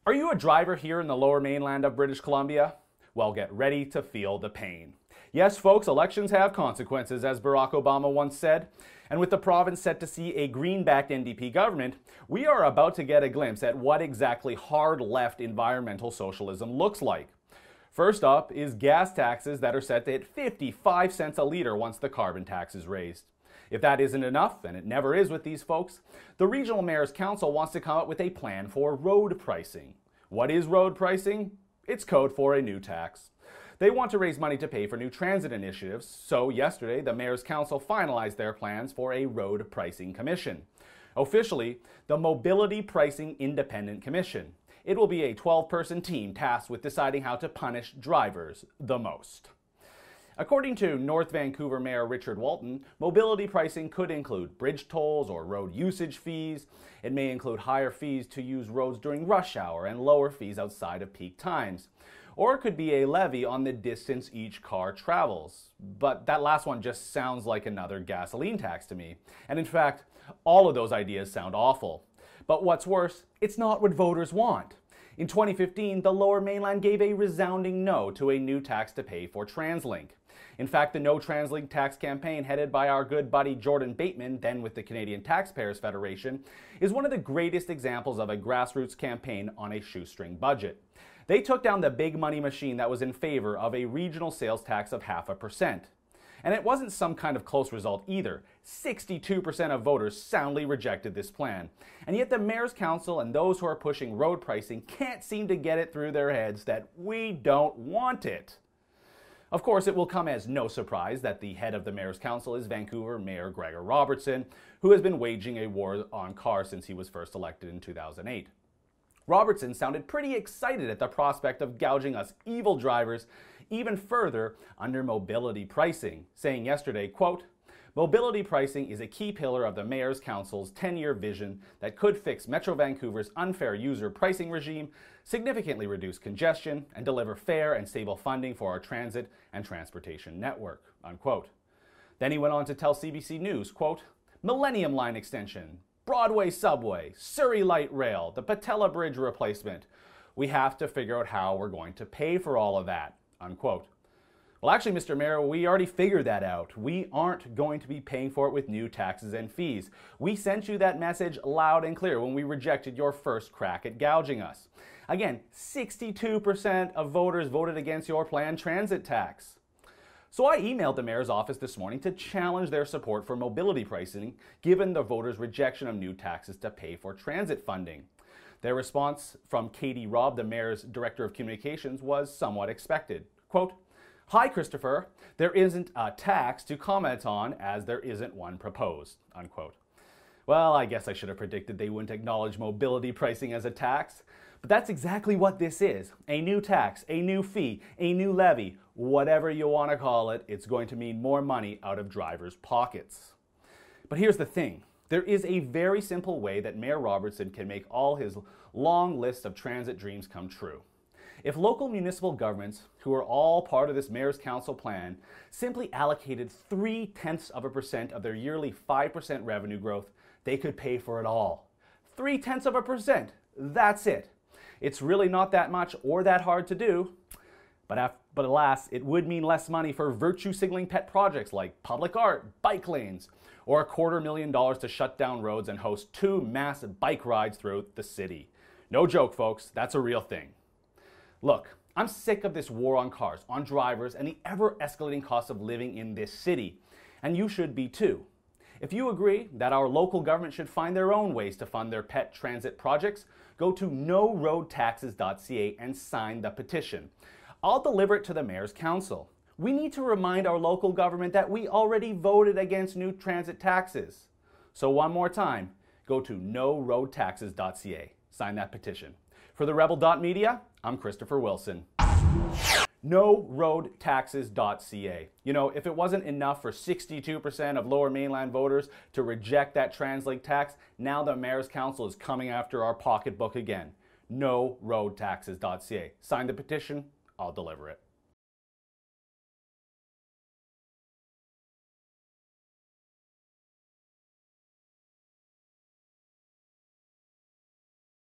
Are you a driver here in the lower mainland of British Columbia? Well, get ready to feel the pain. Yes, folks, elections have consequences, as Barack Obama once said. And with the province set to see a green-backed NDP government, we are about to get a glimpse at what exactly hard left environmental socialism looks like. First up is gas taxes that are set to hit 55 cents a litre once the carbon tax is raised. If that isn't enough, and it never is with these folks, the Regional Mayor's Council wants to come up with a plan for road pricing. What is road pricing? It's code for a new tax. They want to raise money to pay for new transit initiatives, so yesterday the Mayor's Council finalized their plans for a road pricing commission. Officially, the Mobility Pricing Independent Commission. It will be a 12-person team tasked with deciding how to punish drivers the most. According to North Vancouver Mayor Richard Walton, mobility pricing could include bridge tolls or road usage fees. It may include higher fees to use roads during rush hour and lower fees outside of peak times. Or it could be a levy on the distance each car travels. But that last one just sounds like another gasoline tax to me. And in fact, all of those ideas sound awful. But what's worse, it's not what voters want. In 2015, the Lower Mainland gave a resounding no to a new tax to pay for TransLink. In fact, the No TransLink tax campaign, headed by our good buddy Jordan Bateman, then with the Canadian Taxpayers Federation, is one of the greatest examples of a grassroots campaign on a shoestring budget. They took down the big money machine that was in favor of a regional sales tax of 0.5%. And it wasn't some kind of close result either. 62% of voters soundly rejected this plan. And yet the Mayor's Council and those who are pushing road pricing can't seem to get it through their heads that we don't want it. Of course, it will come as no surprise that the head of the Mayor's Council is Vancouver Mayor Gregor Robertson, who has been waging a war on cars since he was first elected in 2008. Robertson sounded pretty excited at the prospect of gouging us evil drivers even further under mobility pricing, saying yesterday, quote, "Mobility pricing is a key pillar of the Mayor's Council's 10-year vision that could fix Metro Vancouver's unfair user pricing regime, significantly reduce congestion, and deliver fair and stable funding for our transit and transportation network," unquote. Then he went on to tell CBC News, quote, "Millennium Line extension, Broadway subway, Surrey Light Rail, the Patella Bridge replacement. We have to figure out how we're going to pay for all of that," unquote. Well, actually, Mr. Mayor, we already figured that out. We aren't going to be paying for it with new taxes and fees. We sent you that message loud and clear when we rejected your first crack at gouging us. Again, 62% of voters voted against your planned transit tax. So I emailed the Mayor's office this morning to challenge their support for mobility pricing, given the voters' rejection of new taxes to pay for transit funding. Their response from Katie Robb, the Mayor's Director of Communications, was somewhat expected. Quote, "Hi, Christopher. There isn't a tax to comment on as there isn't one proposed," unquote. Well, I guess I should have predicted they wouldn't acknowledge mobility pricing as a tax. But that's exactly what this is. A new tax, a new fee, a new levy, whatever you want to call it, it's going to mean more money out of drivers' pockets. But here's the thing. There is a very simple way that Mayor Robertson can make all his long list of transit dreams come true. If local municipal governments, who are all part of this Mayor's Council plan, simply allocated 0.3% of their yearly 5% revenue growth, they could pay for it all. 0.3%, that's it. It's really not that much or that hard to do, but alas, it would mean less money for virtue signaling pet projects like public art, bike lanes, or $250,000 to shut down roads and host 2 mass bike rides throughout the city. No joke, folks, that's a real thing. Look, I'm sick of this war on cars, on drivers, and the ever-escalating cost of living in this city, and you should be too. If you agree that our local government should find their own ways to fund their pet transit projects, go to noroadtaxes.ca and sign the petition. I'll deliver it to the Mayor's Council. We need to remind our local government that we already voted against new transit taxes. So one more time, go to noroadtaxes.ca. Sign that petition. For the Rebel.media, I'm Christopher Wilson. noroadtaxes.ca. You know, if it wasn't enough for 62% of Lower Mainland voters to reject that TransLink tax, now the Mayor's Council is coming after our pocketbook again. noroadtaxes.ca. Sign the petition, I'll deliver it.